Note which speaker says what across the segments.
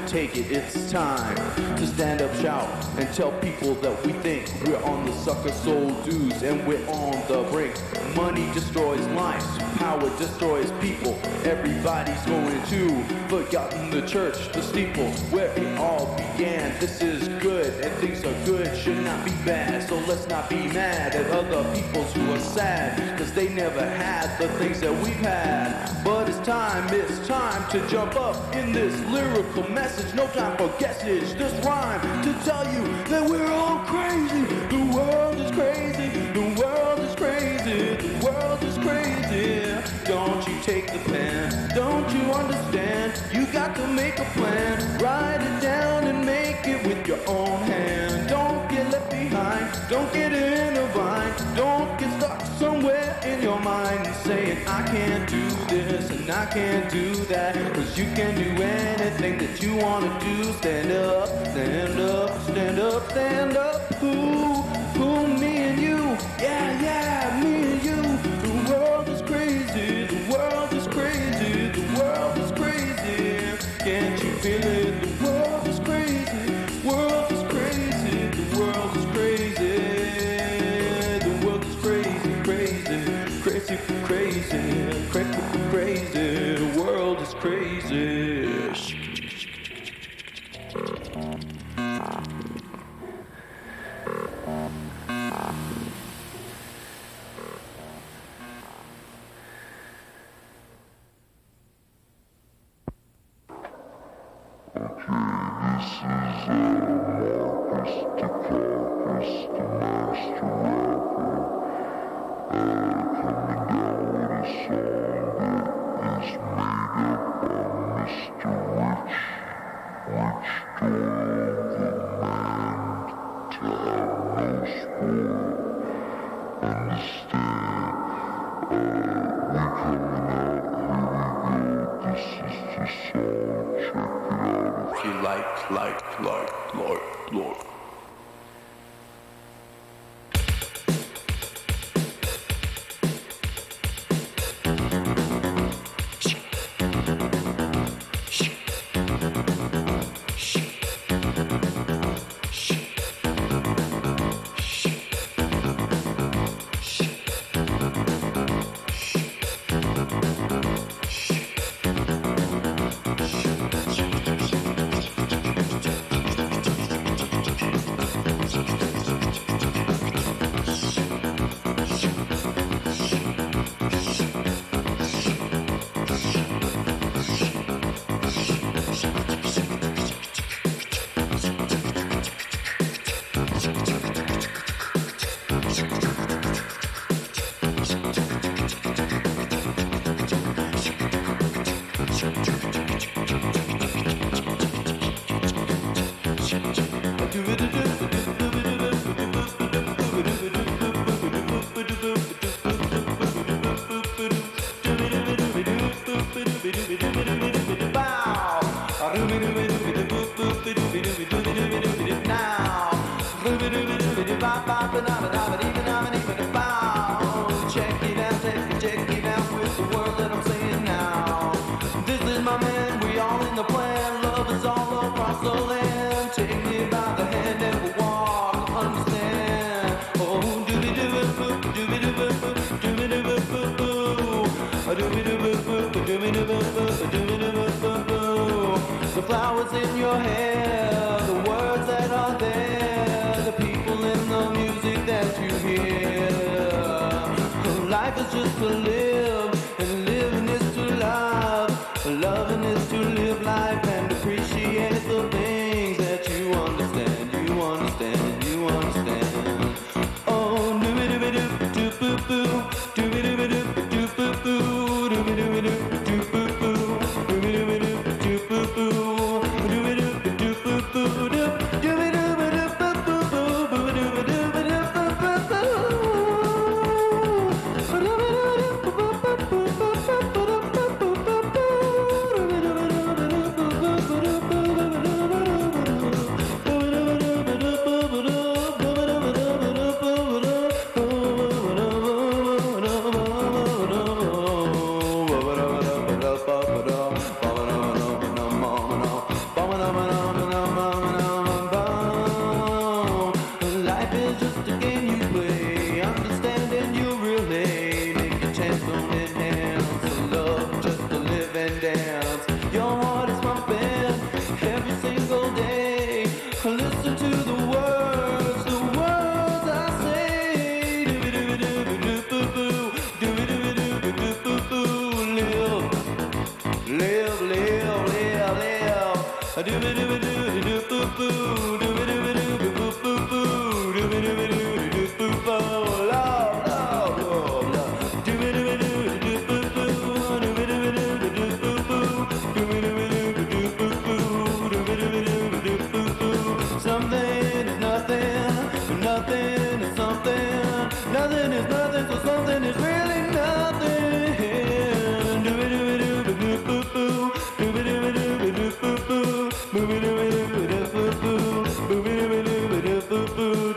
Speaker 1: Take it, it's time to stand up, shout, and tell people that we think we're on the sucker soul dues and we're on the brink. Money destroys lives, power destroys people. Everybody's going to forgotten the church, the steeple, where it all began. This is good and things are good, should not be bad. So let's not be mad at other peoples who are sad, cause they never had the things that we've had. But it's time to jump up in this lyrical message. No time for guessage, this rhyme to tell you that we're all crazy. The world is crazy, the world is crazy, the world is crazy. Don't you take the pen, don't you understand? You got to make a plan, write it down and make it with your own hand. Don't get left behind, don't get in a bind, don't get stuck somewhere in your mind saying I can't do this and I can't do that, cause you can do anything that you wanna do. Stand up, stand up, stand up, stand up. Who, me and you, yeah, me and you. The world is crazy, the world is crazy, the world is crazy. Can't you feel it? The world is crazy, world is crazy, the world is crazy. The world is crazy, crazy, crazy, crazy, crazy, crazy. The world is crazy.
Speaker 2: Understand, we coming out, here we go, this
Speaker 1: like. The flowers in your hair, the words that are there, the people in the music that you hear. Life is just to live, and living is to love. Loving is to live life and appreciate the things that you understand, you understand, you understand. Oh, doo-be-doo-be-doo-boo-boo, doo-be-doo-be-doo-boo-boo, doo-be-doo-be-doo-boo-boo.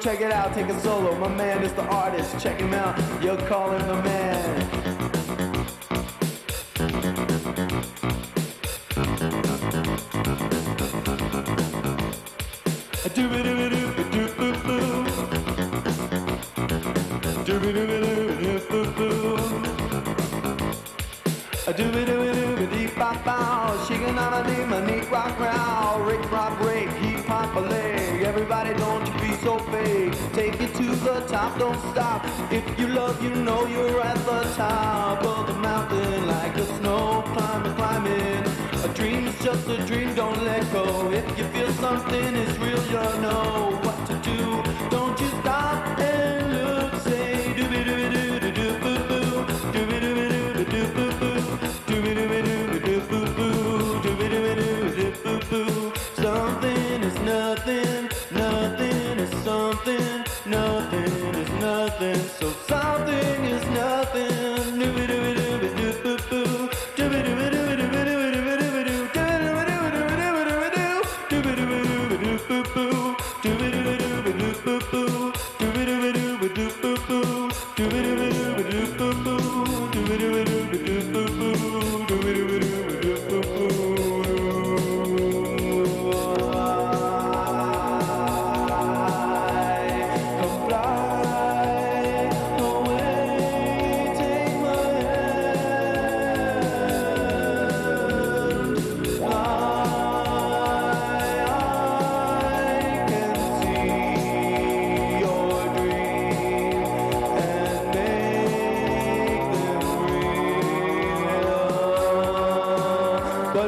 Speaker 1: Check it out, take a solo. My man is the artist. Check him out. You'll call him the man. Everybody, don't you be so fake. Take it to the top, don't stop. If you love, you know you're at the top of the mountain, like the snow. Climbing. A dream is just a dream, don't let go. If you feel something is real, you'll know what to do. Don't you stop and look. Say dooby dooby doo doo boo boo, dooby dooby doo doo boo boo, dooby dooby doo doo boo boo, dooby dooby doo boo boo. Something is nothing. Nothing is something, nothing is nothing, so something is nothing. Dooby dooby dooby doo boo boo, dooby dooby dooby dooby dooby dooby dooby dooby dooby dooby dooby dooby dooby dooby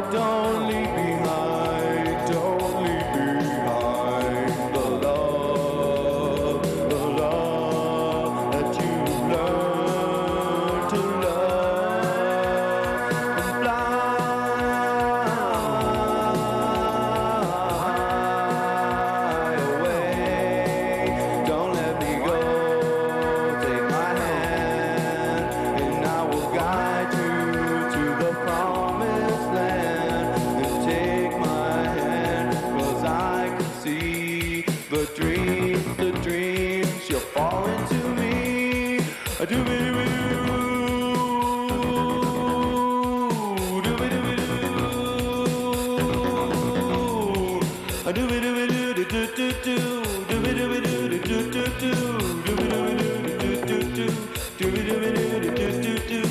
Speaker 1: But don't leave behind, don't leave behind the love that you learned to love and fly away. Don't let me go, take my hand, and I will guide you to the promised land. And take my hand, 'cause I can see the dreams you're falling to me. A doo-be-doo-be-doo, doo-be-doo-be-doo, a doo-be-doo-be-doo-doo-doo-doo, doo-be-doo-be-doo-doo-doo-doo, doo-be-doo-be-doo-doo-doo-doo, doo-be-doo-be-doo-doo-doo-doo.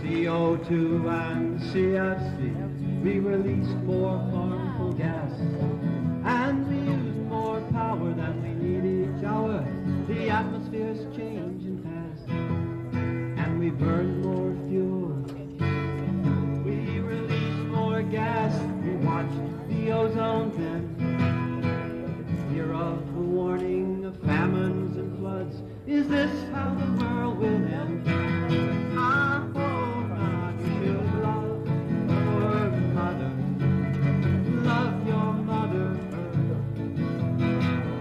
Speaker 2: CO2 and CFC, we release more harmful gas, and we use more power than we need each hour. The atmosphere's changing fast, and we burn more fuel. We release more gas, we watch the ozone bend. Hear of the warning of famines and floods. Is this how the world will end? I hope not. You should love your mother. Love your mother.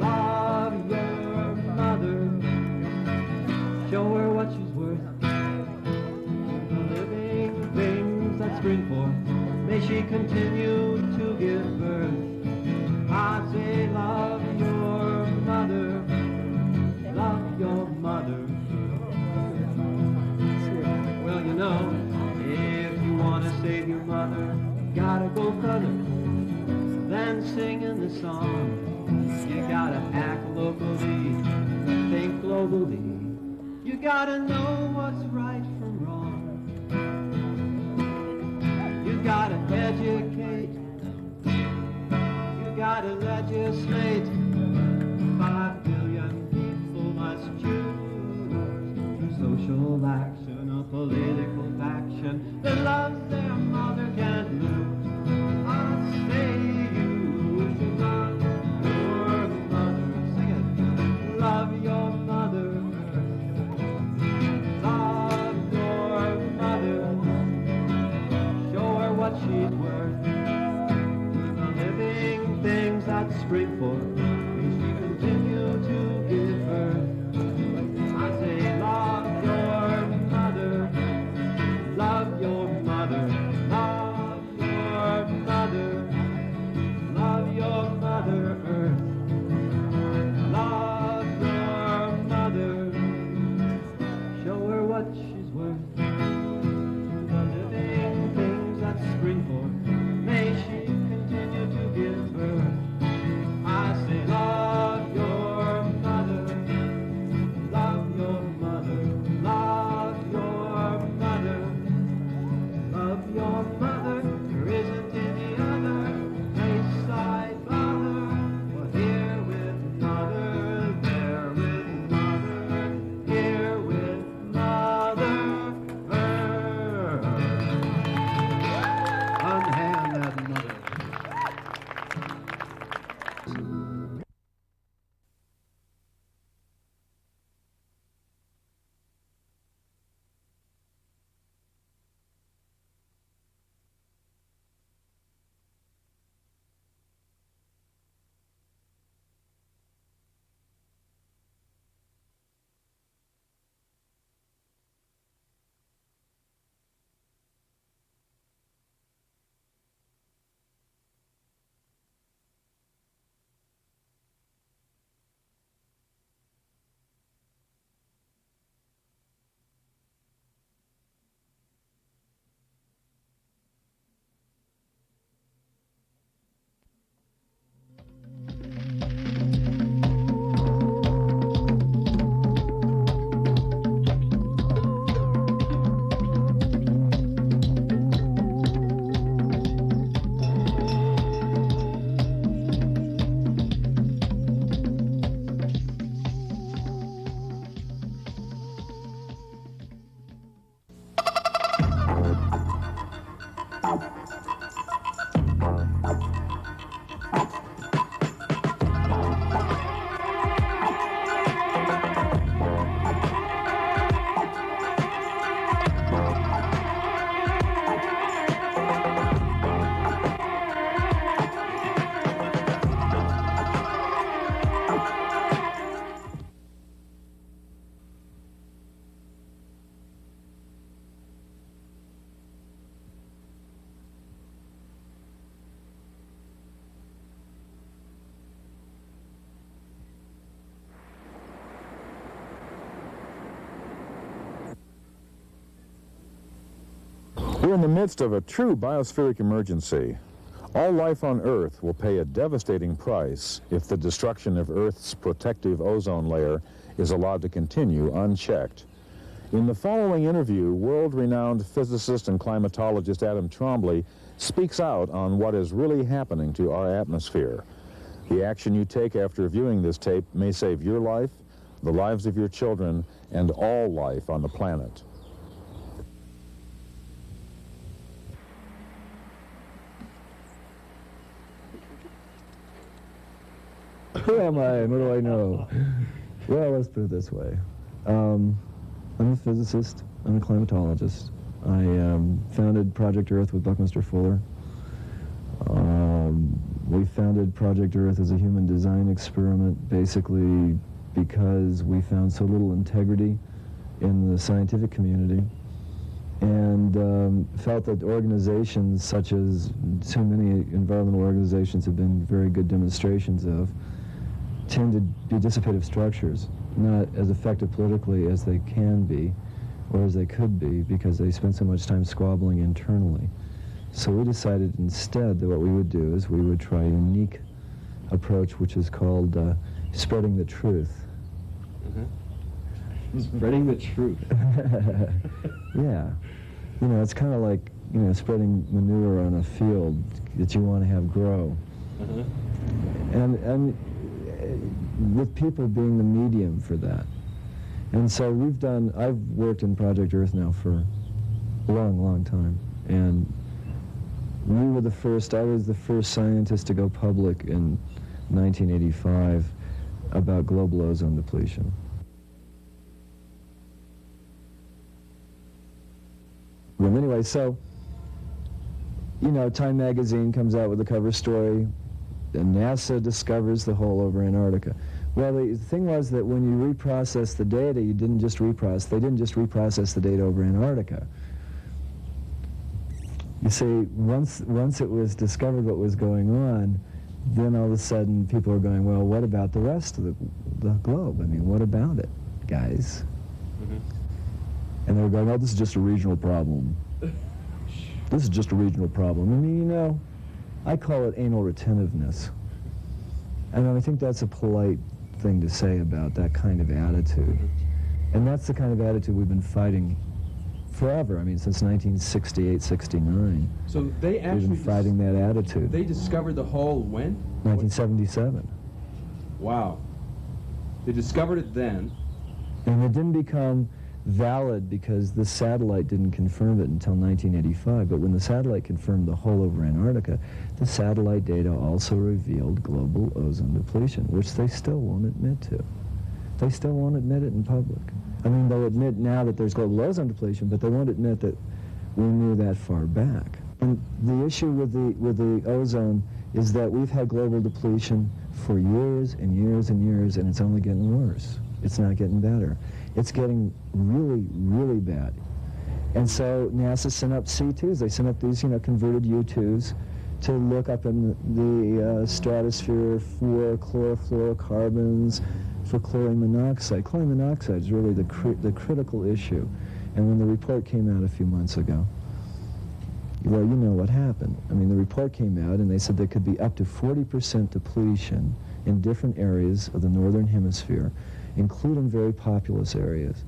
Speaker 2: Love your mother. Show her what she's worth. The living things that spring forth, may she continue to give birth. I say love your mother. Love your mother. Well, you know, if you want to save your mother, you gotta go further than singing the song. You gotta act locally, think globally. You gotta know what's right from wrong. You gotta educate. You gotta legislate. 5 billion people must choose through social action or political faction that loves their mother can't lose. I say you should love your mother. Sing it. Love your mother. Love your mother. Show her what she's worth. The living things that spring forth, may she continue to give birth. I say love your mother. Love your mother. Love your mother. Love your mother earth. Love your mother. Show her what she's worth. The living things that spring forth, may she continue to give birth. I say
Speaker 3: We're in the midst of a true biospheric emergency. All life on Earth will pay a devastating price if the destruction of Earth's protective ozone layer is allowed to continue unchecked. In the following interview, world-renowned physicist and climatologist Adam Trombley speaks out on what is really happening to our atmosphere. The action you take after viewing this tape may save your life, the lives of your children, and all life on the planet.
Speaker 4: Who am I and what do I know? Well, let's put it this way. I'm a physicist. I'm a climatologist. I founded Project Earth with Buckminster Fuller. We founded Project Earth as a human design experiment, basically because we found so little integrity in the scientific community, and felt that organizations such as so many environmental organizations have been very good demonstrations of, tend to be dissipative structures, not as effective politically as they can be or as they could be, because they spend so much time squabbling internally. So we decided instead that what we would do is we would try a unique approach, which is called spreading the truth.
Speaker 5: Spreading the truth.
Speaker 4: Yeah. You know, it's kind of like, you know, spreading manure on a field that you want to have grow. And with people being the medium for that. And so I've worked in Project Earth now for a long, long time. And I was the first scientist to go public in 1985 about global ozone depletion. Well, anyway, so, you know, Time magazine comes out with a cover story, and NASA discovers the hole over Antarctica. Well, the thing was that when you reprocess the data, they didn't just reprocess the data over Antarctica. You see, once it was discovered what was going on, then all of a sudden people are going, well, what about the rest of the globe? I mean, what about it, guys? And they were going, oh, this is just a regional problem. This is just a regional problem. I mean, you know, I call it anal retentiveness. And I think that's a polite thing to say about that kind of attitude. And that's the kind of attitude we've been fighting forever. I mean, since 1968, 69.
Speaker 5: So they actually...
Speaker 4: We've been fighting that attitude.
Speaker 5: They discovered the hole when?
Speaker 4: 1977.
Speaker 5: Wow. They discovered it then.
Speaker 4: And it didn't become valid because the satellite didn't confirm it until 1985. But when the satellite confirmed the hole over Antarctica, the satellite data also revealed global ozone depletion, which they still won't admit to. They still won't admit it in public. I mean, they'll admit now that there's global ozone depletion, but they won't admit that we knew that far back. And the issue with the ozone is that we've had global depletion for years and years and years, and it's only getting worse. It's not getting better. It's getting really, really bad. And so NASA sent up C2s. They sent up these, you know, converted U2s to look up in the stratosphere for chlorofluorocarbons, for chlorine monoxide. Chlorine monoxide is really the critical issue. And when the report came out a few months ago, well, you know what happened. I mean, the report came out and they said there could be up to 40% depletion in different areas of the northern hemisphere, including very populous areas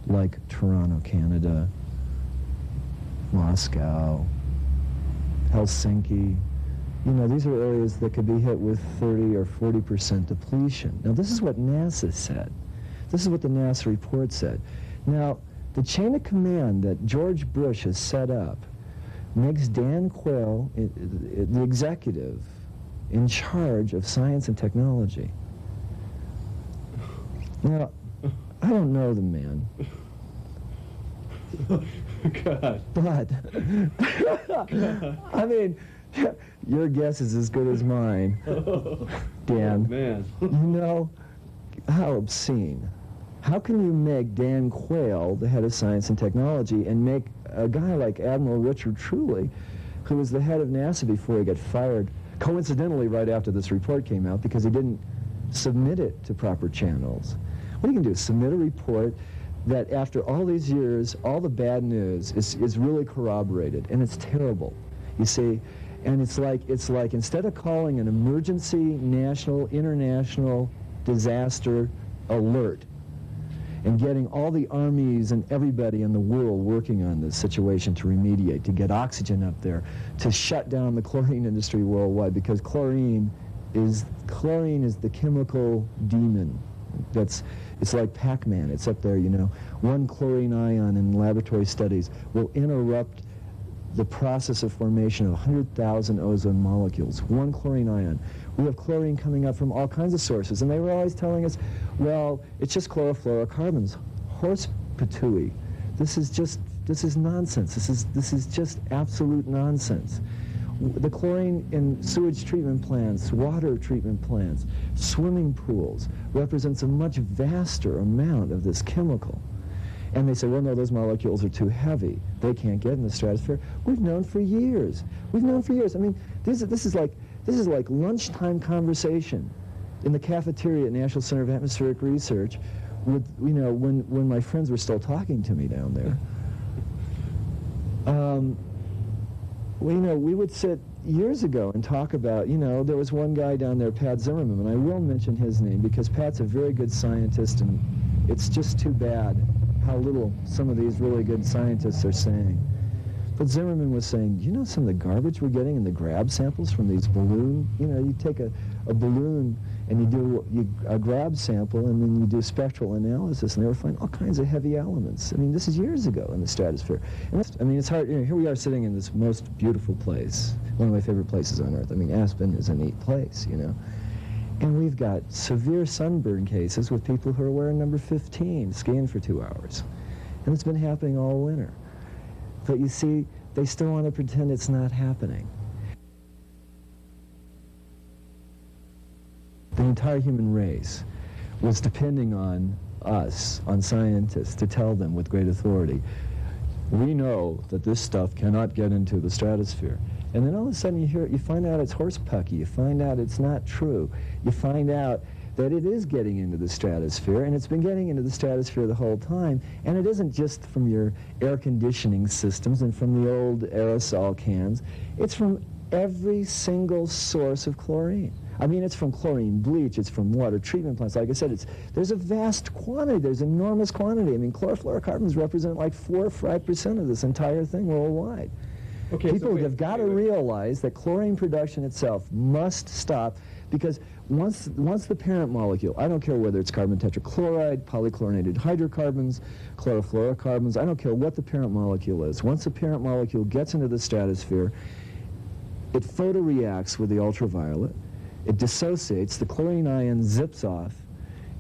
Speaker 4: like Toronto, Canada, Moscow, Helsinki. You know, these are areas that could be hit with 30 or 40% depletion. Now, this is what NASA said. This is what the NASA report said. Now, the chain of command that George Bush has set up makes Dan Quayle, the executive, in charge of science and technology. Now, I don't know the man.
Speaker 5: God.
Speaker 4: But, I mean, your guess is as good as mine, Dan.
Speaker 5: Oh, man.
Speaker 4: You know, how obscene. How can you make Dan Quayle the head of science and technology and make a guy like Admiral Richard Truly, who was the head of NASA before he got fired, coincidentally right after this report came out, because he didn't submit it to proper channels. What you can do is submit a report, that after all these years, all the bad news is really corroborated, and it's terrible, you see. And it's like instead of calling an emergency national, international disaster alert and getting all the armies and everybody in the world working on this situation to remediate, to get oxygen up there, to shut down the chlorine industry worldwide, because chlorine is the chemical demon. It's like Pac-Man. It's up there, you know. One chlorine ion in laboratory studies will interrupt the process of formation of 100,000 ozone molecules. One chlorine ion. We have chlorine coming up from all kinds of sources, and they were always telling us, well, it's just chlorofluorocarbons. Horse patooey. This is nonsense. This is just absolute nonsense. The chlorine in sewage treatment plants, water treatment plants, swimming pools represents a much vaster amount of this chemical. And they say, well, no, those molecules are too heavy. They can't get in the stratosphere. We've known for years. We've known for years. I mean, this is like lunchtime conversation in the cafeteria at National Center of Atmospheric Research, with, you know, when my friends were still talking to me down there. Well, you know, we would sit years ago and talk about, you know, there was one guy down there, Pat Zimmerman, and I will mention his name because Pat's a very good scientist, and it's just too bad how little some of these really good scientists are saying. But Zimmerman was saying, you know, some of the garbage we're getting in the grab samples from these balloon, you know, you take a balloon and you do a grab sample and then you do spectral analysis, and they were finding all kinds of heavy elements. I mean, this is years ago in the stratosphere. And I mean, it's hard, you know, here we are sitting in this most beautiful place, one of my favorite places on Earth. I mean, Aspen is a neat place, you know. And we've got severe sunburn cases with people who are wearing number 15, skiing for 2 hours. And it's been happening all winter. But you see, they still want to pretend it's not happening. The entire human race was depending on us, on scientists, to tell them with great authority, we know that this stuff cannot get into the stratosphere. And then all of a sudden you find out it's horsepucky, you find out it's not true, you find out that it is getting into the stratosphere, and it's been getting into the stratosphere the whole time, and it isn't just from your air conditioning systems and from the old aerosol cans, it's from every single source of chlorine. I mean, it's from chlorine bleach, it's from water treatment plants. Like I said, there's a vast quantity, there's enormous quantity. I mean, chlorofluorocarbons represent like 4 or 5% of this entire thing worldwide.
Speaker 5: Okay,
Speaker 4: People have got to realize that chlorine production itself must stop, because once the parent molecule, I don't care whether it's carbon tetrachloride, polychlorinated hydrocarbons, chlorofluorocarbons, I don't care what the parent molecule is. Once the parent molecule gets into the stratosphere, it photoreacts with the ultraviolet, it dissociates, the chlorine ion zips off,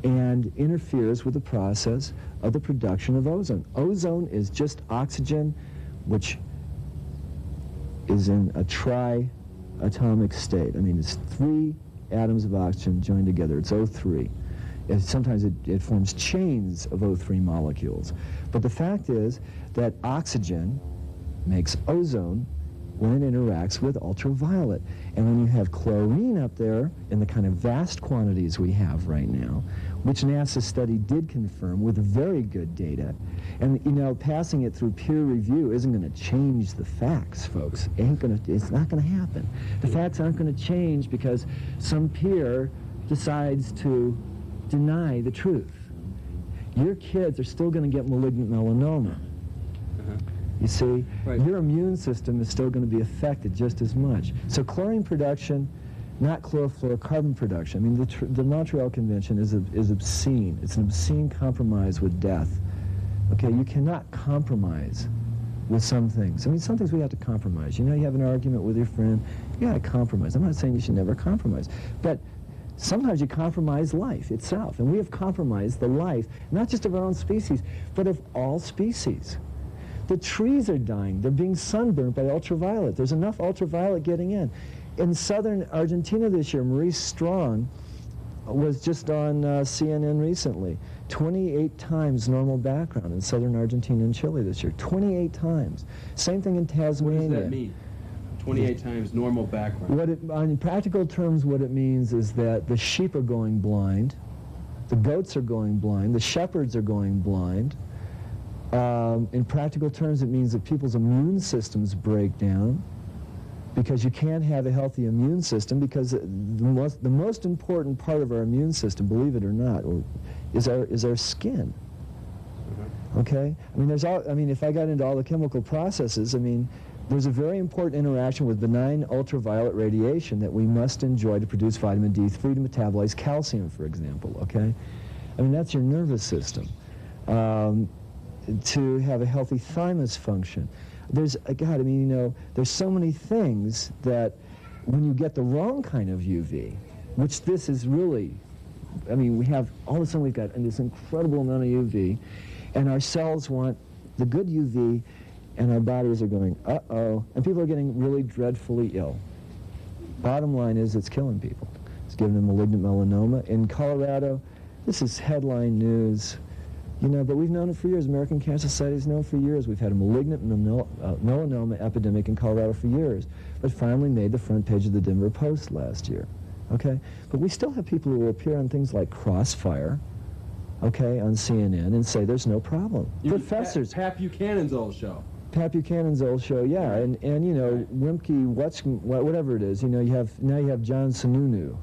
Speaker 4: and interferes with the process of the production of ozone. Ozone is just oxygen, which is in a tri-atomic state. I mean, it's 3 atoms of oxygen joined together. It's O3. And sometimes it forms chains of O3 molecules. But the fact is that oxygen makes ozone when it interacts with ultraviolet. And when you have chlorine up there in the kind of vast quantities we have right now, which NASA's study did confirm with very good data, and you know, passing it through peer review isn't going to change the facts, folks. It's not going to happen. The facts aren't going to change because some peer decides to deny the truth. Your kids are still going to get malignant melanoma. You see, your immune system is still going to be affected just as much. So chlorine production, not chlorofluorocarbon production. I mean, the Montreal Convention is obscene. It's an obscene compromise with death. Okay, you cannot compromise with some things. I mean, some things we have to compromise. You know, you have an argument with your friend, you got to compromise. I'm not saying you should never compromise, but sometimes you compromise life itself, and we have compromised the life, not just of our own species, but of all species. The trees are dying. They're being sunburned by ultraviolet. There's enough ultraviolet getting in. In southern Argentina this year, Maurice Strong was just on CNN recently. 28 times normal background in southern Argentina and Chile this year. 28 times. Same thing in Tasmania.
Speaker 5: What does that mean? 28 times normal background.
Speaker 4: In practical terms, what it means is that the sheep are going blind, the goats are going blind, the shepherds are going blind, In practical terms, it means that people's immune systems break down, because you can't have a healthy immune system, because the most important part of our immune system, believe it or not, is our skin. Okay? I mean, if I got into all the chemical processes, I mean, there's a very important interaction with benign ultraviolet radiation that we must enjoy to produce vitamin D3 to metabolize calcium, for example, okay? I mean, that's your nervous system. To have a healthy thymus function. There's, God, I mean, you know, there's so many things that when you get the wrong kind of UV, which this is really, I mean, we have, all of a sudden we've got this incredible amount of UV, and our cells want the good UV, and our bodies are going, uh-oh, and people are getting really dreadfully ill. Bottom line is, it's killing people. It's giving them malignant melanoma. In Colorado, this is headline news. You know, but we've known it for years. American Cancer Society has known for years. We've had a malignant melanoma epidemic in Colorado for years, but finally made the front page of the Denver Post last year, okay? But we still have people who appear on things like Crossfire, okay, on CNN, and say there's no problem. Professors.
Speaker 5: Pat Buchanan's old show.
Speaker 4: Pat Buchanan's old show, yeah, and you know, Wimke, whatever it is, you know, now you have John Sununu.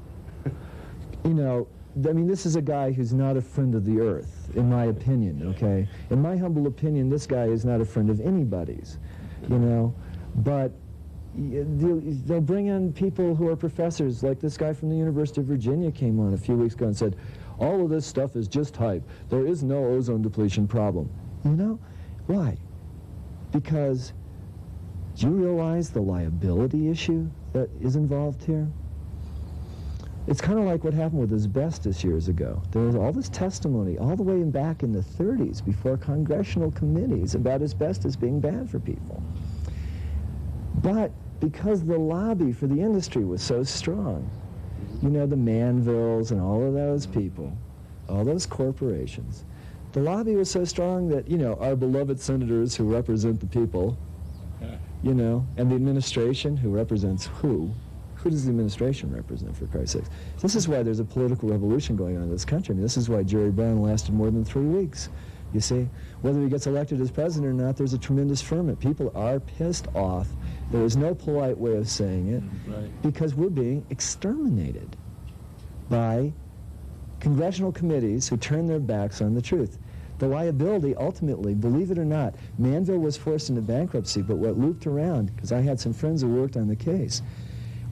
Speaker 4: You know, I mean, this is a guy who's not a friend of the earth, in my opinion, okay? In my humble opinion, this guy is not a friend of anybody's, you know? But they'll bring in people who are professors, like this guy from the University of Virginia came on a few weeks ago and said, all of this stuff is just hype. There is no ozone depletion problem. You know? Why? Because do you realize the liability issue that is involved here? It's kind of like what happened with asbestos years ago. There was all this testimony all the way back in the 30s before congressional committees about asbestos being bad for people. But because the lobby for the industry was so strong, you know, the Manvilles and all of those people, all those corporations, the lobby was so strong that, you know, our beloved senators who represent the people, you know, and the administration who represents who? Who does the administration represent, for Christ's sake? This is why there's a political revolution going on in this country. I mean, this is why Jerry Brown lasted more than 3 weeks. You see, whether he gets elected as president or not, there's a tremendous ferment. People are pissed off. There is no polite way of saying it, because we're being exterminated by congressional committees who turn their backs on the truth. The liability, ultimately, believe it or not, Manville was forced into bankruptcy, but what looped around, because I had some friends who worked on the case,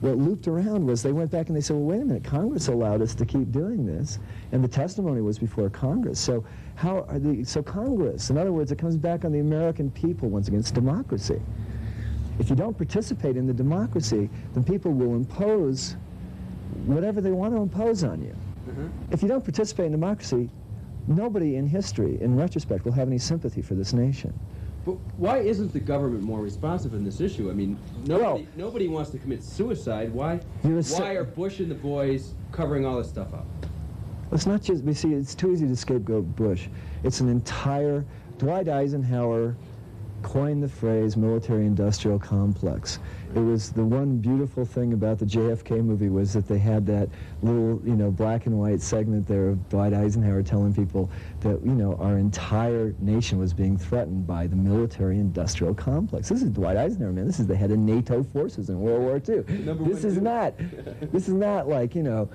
Speaker 4: what looped around was they went back and they said, well, wait a minute, Congress allowed us to keep doing this, and the testimony was before Congress. So how are so Congress, in other words, it comes back on the American people once again. It's democracy. If you don't participate in the democracy, then people will impose whatever they want to impose on you. If you don't participate in democracy, nobody in history, in retrospect, will have any sympathy for this nation.
Speaker 5: But why isn't the government more responsive in this issue? I mean, nobody wants to commit suicide. Why are Bush and the boys covering all this stuff up?
Speaker 4: It's not just, you see, it's too easy to scapegoat Bush. It's an entire, Dwight Eisenhower coined the phrase military-industrial complex. It was the one beautiful thing about the JFK movie was that they had that little, you know, black and white segment there of Dwight Eisenhower telling people that, you know, our entire nation was being threatened by the military-industrial complex. This is Dwight Eisenhower, man. This is the head of NATO forces in World War II. This is not like, you know,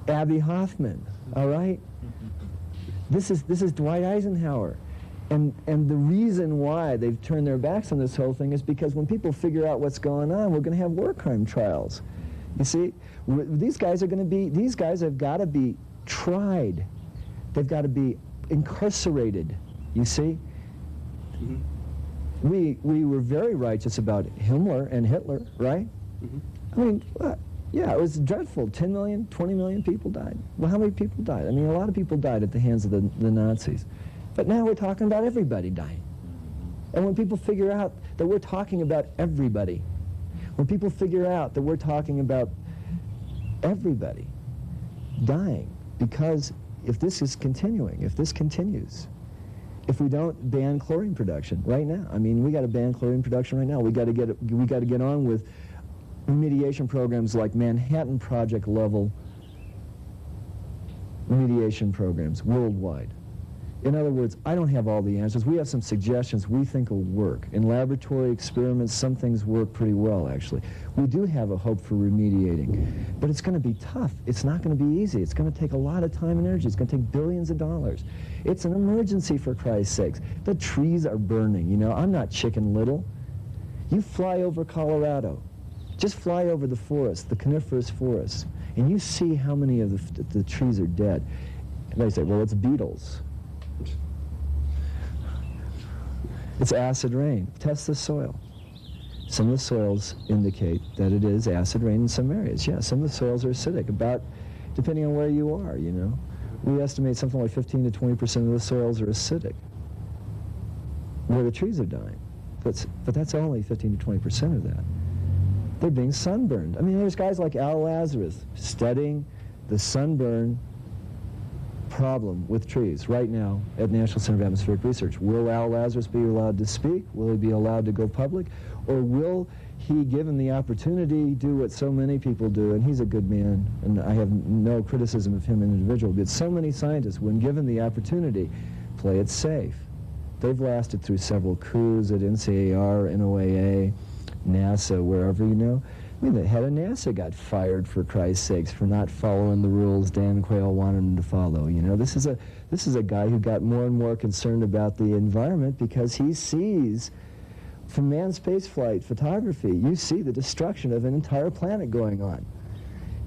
Speaker 4: Abby Hoffman, all right? This is Dwight Eisenhower. And the reason why they've turned their backs on this whole thing is because when people figure out what's going on, we're going to have war crime trials. You see, these guys have got to be tried. They've got to be incarcerated, you see. We were very righteous about Himmler and Hitler, right? I mean, yeah, it was dreadful. 10 million, 20 million people died. Well, how many people died? I mean, a lot of people died at the hands of the Nazis. But now we're talking about everybody dying. And when people figure out that we're talking about everybody, when people figure out that we're talking about everybody dying, because if this is continuing, if this continues, if we don't ban chlorine production right now, I mean, we got to ban chlorine production right now. We got to get on with remediation programs like Manhattan Project level remediation programs worldwide. In other words, I don't have all the answers. We have some suggestions we think will work. In laboratory experiments, some things work pretty well, actually. We do have a hope for remediating, but it's going to be tough. It's not going to be easy. It's going to take a lot of time and energy. It's going to take billions of dollars. It's an emergency, for Christ's sakes. The trees are burning, you know. I'm not Chicken Little. You fly over Colorado. Just fly over the forest, the coniferous forest, and you see how many of the trees are dead. And they say, well, it's beetles. It's acid rain. Test the soil. Some of the soils indicate that it is acid rain in some areas. Yeah, some of the soils are acidic, about, depending on where you are, you know. We estimate something like 15 to 20% of the soils are acidic, where the trees are dying. But that's only 15 to 20% of that. They're being sunburned. I mean, there's guys like Al Lazarus studying the sunburn problem with trees right now at National Center of Atmospheric Research. Will Al Lazarus be allowed to speak? Will he be allowed to go public? Or will he, given the opportunity, do what so many people do? And he's a good man, and I have no criticism of him as an individual, but so many scientists, when given the opportunity, play it safe. They've lasted through several coups at NCAR, NOAA, NASA, wherever, you know. I mean, the head of NASA got fired, for Christ's sakes, for not following the rules Dan Quayle wanted him to follow. You know, this is a guy who got more and more concerned about the environment because he sees, from manned spaceflight photography, you see the destruction of an entire planet going on.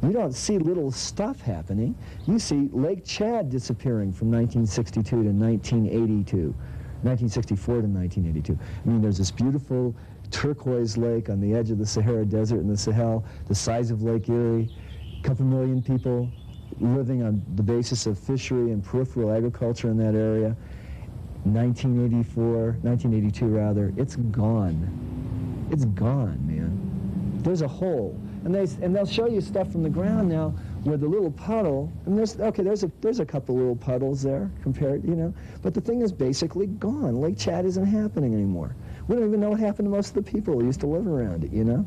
Speaker 4: You don't see little stuff happening. You see Lake Chad disappearing from 1962 to 1982, 1964 to 1982. I mean, there's this beautiful turquoise lake on the edge of the Sahara Desert in the Sahel, the size of Lake Erie, a couple million people living on the basis of fishery and peripheral agriculture in that area. 1982 rather, it's gone. It's gone, man. There's a hole. And they'll show you stuff from the ground now where the little puddle, and there's a couple little puddles there compared, you know, but the thing is basically gone. Lake Chad isn't happening anymore. We don't even know what happened to most of the people who used to live around it, you know.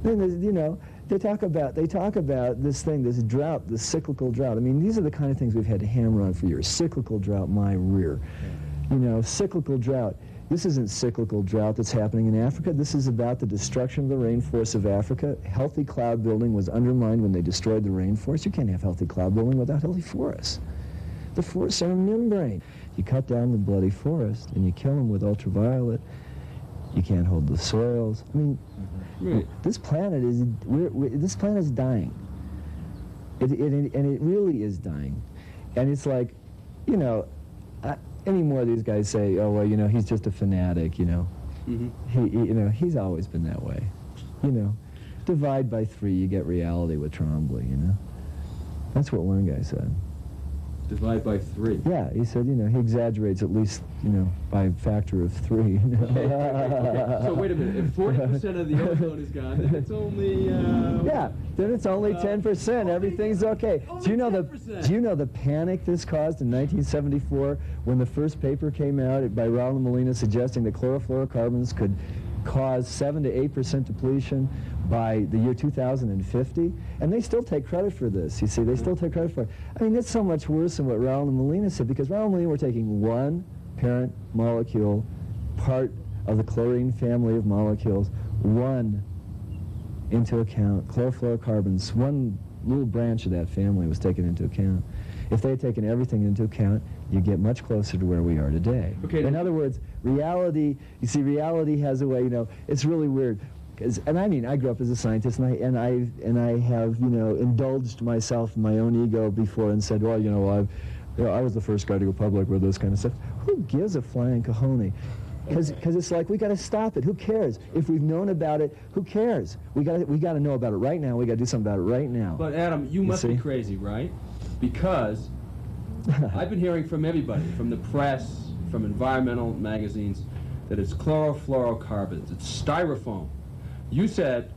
Speaker 4: Then there's, you know, they talk about this thing, this drought, this cyclical drought. I mean, these are the kind of things we've had to hammer on for years. Cyclical drought, my rear. You know, cyclical drought. This isn't cyclical drought that's happening in Africa. This is about the destruction of the rainforests of Africa. Healthy cloud building was undermined when they destroyed the rainforest. You can't have healthy cloud building without healthy forests. The forests are a membrane. You cut down the bloody forest and you kill them with ultraviolet. You can't hold the soils. I mean, this planet is dying. And it really is dying. And it's like, you know, any more of these guys say, oh, well, you know, he's just a fanatic, you know. You know, he's always been that way. You know, divide by 3, you get reality with Trombley, you know. That's what one guy said.
Speaker 5: Divide by 3.
Speaker 4: Yeah, he said, you know, he exaggerates at least, you know, by a factor of 3. You know?
Speaker 5: So wait a minute, if 40% of the ozone is gone, then it's only...
Speaker 4: yeah, then it's only 10%. Everything's okay. Do you know the panic this caused in 1974 when the first paper came out by Raul and Molina suggesting that chlorofluorocarbons could cause 7 to 8% depletion by the year 2050, and they still take credit for this. You see, they still take credit for it. I mean, it's so much worse than what Raul and Molina said, because Raul and Molina were taking one parent molecule, part of the chlorine family of molecules, one into account. Chlorofluorocarbons, one little branch of that family was taken into account. If they had taken everything into account, you get much closer to where we are today.
Speaker 5: Okay.
Speaker 4: In other words, reality, you see, reality has a way, you know, it's really weird. And I mean, I grew up as a scientist, and I have, you know, indulged myself in my own ego before and said, well, you know, I was the first guy to go public with this kind of stuff. Who gives a flying cojones? Because it's like, we got to stop it. Who cares? If we've known about it, who cares? We got to know about it right now. We got to do something about it right now.
Speaker 5: But Adam, you must be crazy, right? Because I've been hearing from everybody, from the press, from environmental magazines, that it's chlorofluorocarbons, it's styrofoam. You said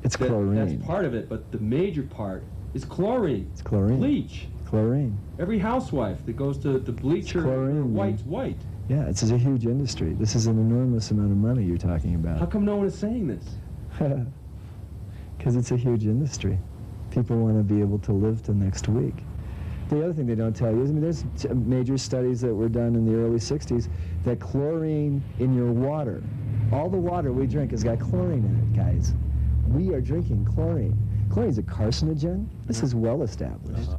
Speaker 4: it's chlorine.
Speaker 5: That's part of it, but the major part is chlorine.
Speaker 4: It's chlorine.
Speaker 5: Bleach.
Speaker 4: Chlorine.
Speaker 5: Every housewife that goes to the bleacher, white's white.
Speaker 4: Yeah, it's a huge industry. This is an enormous amount of money you're talking about.
Speaker 5: How come no one is saying this?
Speaker 4: Because it's a huge industry. People want to be able to live till next week. The other thing they don't tell you is, I mean, there's major studies that were done in the early 60s that chlorine in your water, all the water we drink has got chlorine in it, guys. We are drinking chlorine. Chlorine is a carcinogen. This is well established.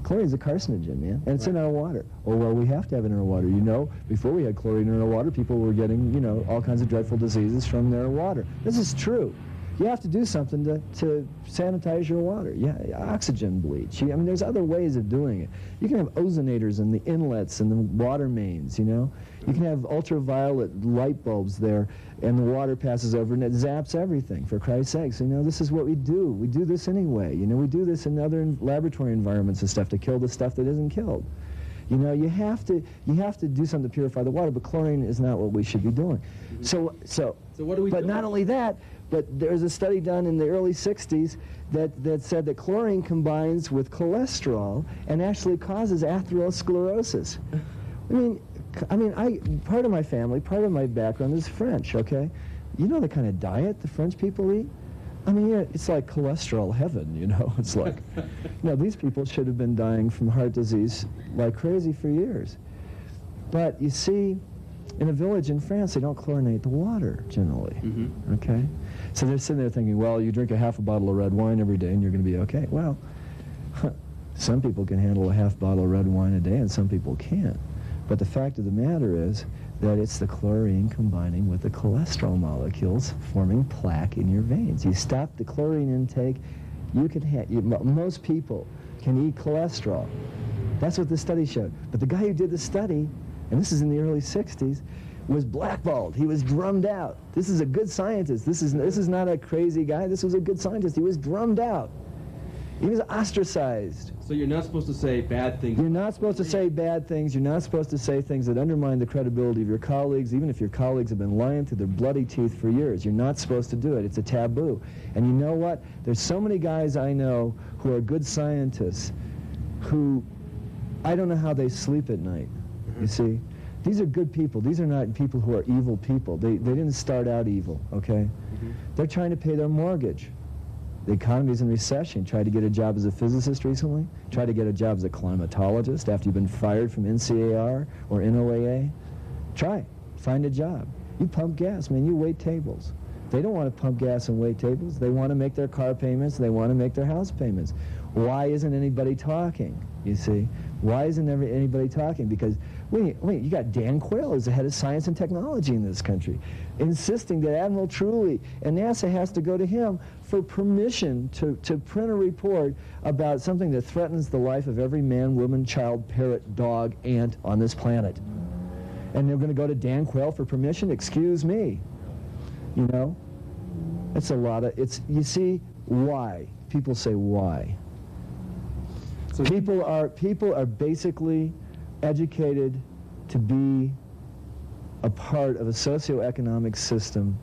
Speaker 4: Chlorine is a carcinogen, man, and it's in our water. Oh, well, we have to have it in our water. You know, before we had chlorine in our water, people were getting, you know, all kinds of dreadful diseases from their water. This is true. You have to do something to sanitize your water. Yeah, oxygen bleach. I mean, there's other ways of doing it. You can have ozonators in the inlets and the water mains, you know. You can have ultraviolet light bulbs there, and the water passes over and it zaps everything, for Christ's sakes. You know, this is what we do. We do this anyway. You know, we do this in other laboratory environments and stuff to kill the stuff that isn't killed. You know, you have to do something to purify the water, but chlorine is not what we should be doing. So
Speaker 5: what do we
Speaker 4: but
Speaker 5: do?
Speaker 4: not only that, but there's a study done in the early 60s that said that chlorine combines with cholesterol and actually causes atherosclerosis. I mean, part of my family, part of my background is French, okay? You know the kind of diet the French people eat? I mean, yeah, it's like cholesterol heaven, you know? It's like, you know, these people should have been dying from heart disease like crazy for years. But you see, in a village in France, they don't chlorinate the water, generally, okay? So they're sitting there thinking, well, you drink a half a bottle of red wine every day and you're going to be okay. Well, some people can handle a half bottle of red wine a day and some people can't. But the fact of the matter is that it's the chlorine combining with the cholesterol molecules forming plaque in your veins. You stop the chlorine intake, you can most people can eat cholesterol. That's what the study showed. But the guy who did the study, and this is in the early 60s, was blackballed. He was drummed out. This is a good scientist. This is not a crazy guy. This was a good scientist. He was drummed out. He was ostracized.
Speaker 5: So you're not supposed to say bad things.
Speaker 4: You're not supposed to say bad things. You're not supposed to say things that undermine the credibility of your colleagues, even if your colleagues have been lying through their bloody teeth for years. You're not supposed to do it. It's a taboo. And you know what? There's so many guys I know who are good scientists who I don't know how they sleep at night, you see? These are good people. These are not people who are evil people. They didn't start out evil, okay? They're trying to pay their mortgage. The economy's in recession. Try to get a job as a physicist recently. Try to get a job as a climatologist after you've been fired from NCAR or NOAA. Try. Find a job. You pump gas, man. You wait tables. They don't want to pump gas and wait tables. They want to make their car payments. They want to make their house payments. Why isn't anybody talking, you see? Why isn't anybody talking? Because, wait, you got Dan Quayle as the head of science and technology in this country, insisting that Admiral Truly and NASA has to go to him for permission to print a report about something that threatens the life of every man, woman, child, parrot, dog, ant on this planet. And they're going to go to Dan Quayle for permission? Excuse me. You know? It's a lot of, you see, why? People say why. So people are basically educated to be a part of a socioeconomic system.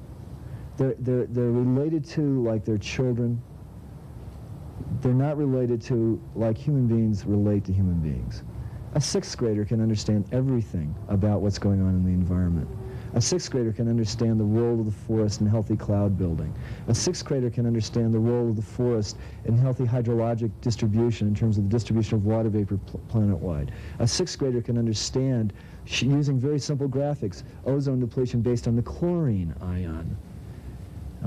Speaker 4: They're related to like their children. They're not related to like human beings relate to human beings. A 6th grader can understand everything about what's going on in the environment. A 6th grader can understand the role of the forest in healthy cloud building. A 6th grader can understand the role of the forest in healthy hydrologic distribution in terms of the distribution of water vapor planet-wide. A 6th grader can understand, using very simple graphics, ozone depletion based on the chlorine ion.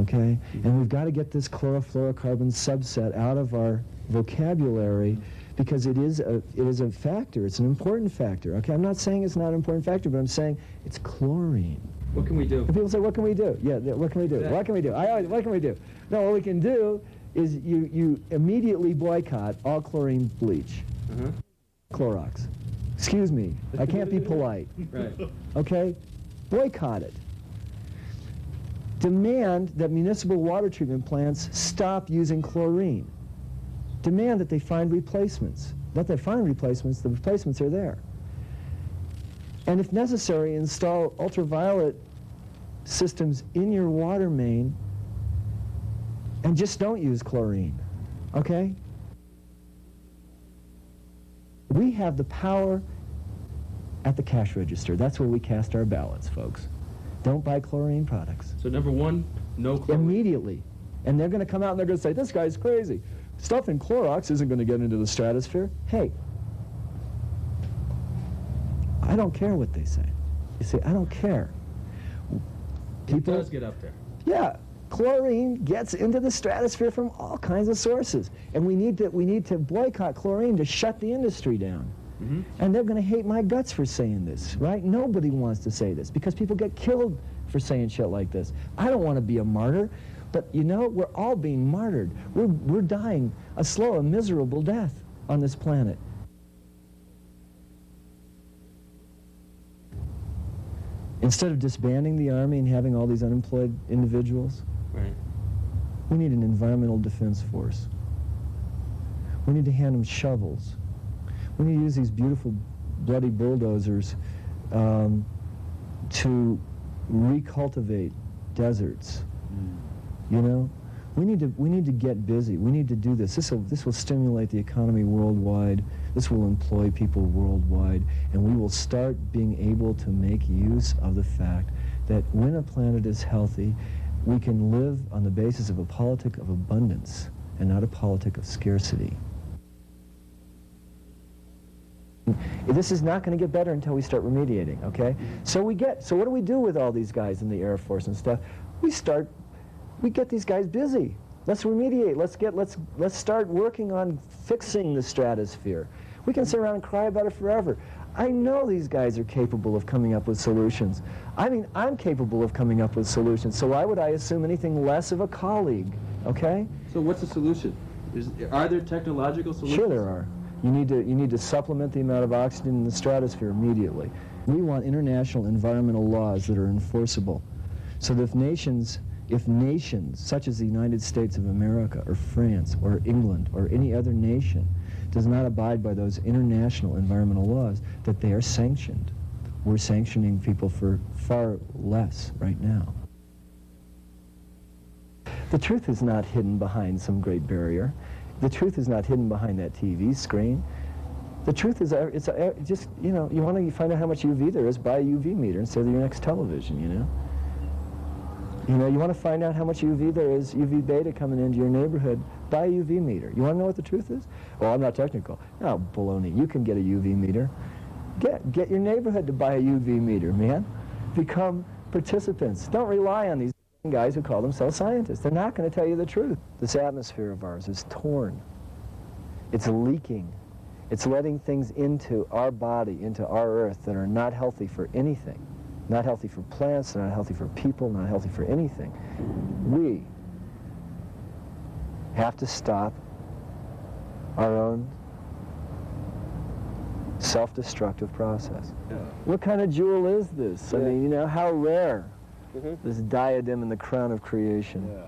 Speaker 4: Okay? And we've got to get this chlorofluorocarbon subset out of our vocabulary because it is a factor. It's an important factor. Okay, I'm not saying it's not an important factor, but I'm saying it's chlorine.
Speaker 5: What can we do?
Speaker 4: And people say, what can we do? Yeah, what can we do? What can we do? What can we do? No, what we can do is you immediately boycott all chlorine bleach. Clorox. Excuse me, I can't be polite.
Speaker 5: Right.
Speaker 4: Okay? Boycott it. Demand that municipal water treatment plants stop using chlorine. Demand that they find replacements. Not that they find replacements, the replacements are there. And if necessary, install ultraviolet systems in your water main and just don't use chlorine, okay? We have the power at the cash register. That's where we cast our ballots, folks. Don't buy chlorine products.
Speaker 5: So number one, no chlorine.
Speaker 4: Immediately. And they're going to come out and they're going to say, this guy's crazy. Stuff in Clorox isn't going to get into the stratosphere. Hey, I don't care what they say. You see, I don't care.
Speaker 5: It does get up there.
Speaker 4: Yeah, chlorine gets into the stratosphere from all kinds of sources, and we need to boycott chlorine to shut the industry down. And they're going to hate my guts for saying this, right? Nobody wants to say this because people get killed for saying shit like this. I don't want to be a martyr, but you know, we're all being martyred. We're dying a slow and miserable death on this planet. Instead of disbanding the army and having all these unemployed individuals,
Speaker 5: Right.
Speaker 4: we need an environmental defense force. We need to hand them shovels. We need to use these beautiful bloody bulldozers to recultivate deserts. You know, we need to get busy. We need to do this. This will stimulate the economy worldwide. This will employ people worldwide, and we will start being able to make use of the fact that when a planet is healthy, we can live on the basis of a politic of abundance and not a politic of scarcity. This is not going to get better until we start remediating, okay? So what do we do with all these guys in the Air Force and stuff? We get these guys busy. Let's remediate. Let's start working on fixing the stratosphere. We can sit around and cry about it forever. I know these guys are capable of coming up with solutions. I mean, I'm capable of coming up with solutions, so why would I assume anything less of a colleague, okay?
Speaker 5: So what's the solution? Are there technological solutions?
Speaker 4: Sure there are. You need to supplement the amount of oxygen in the stratosphere immediately. We want international environmental laws that are enforceable, so that if nations such as the United States of America or France or England or any other nation does not abide by those international environmental laws, that they are sanctioned. We're sanctioning people for far less right now. The truth is not hidden behind some great barrier. The truth is not hidden behind that TV screen. The truth is, it's just, you know, you want to find out how much UV there is, buy a UV meter instead of your next television, you know? You know, you want to find out how much UV there is, UV beta coming into your neighborhood, buy a UV meter. You want to know what the truth is? Well, I'm not technical. No, baloney. You can get a UV meter. Get your neighborhood to buy a UV meter, man. Become participants. Don't rely on these guys who call themselves scientists. They're not going to tell you the truth. This atmosphere of ours is torn. It's leaking. It's letting things into our body, into our earth, that are not healthy for anything. Not healthy for plants, not healthy for people, not healthy for anything. We have to stop our own self-destructive process.
Speaker 5: Yeah.
Speaker 4: What kind of jewel is this? I mean, you know, how rare, this diadem in the crown of creation.
Speaker 5: Yeah.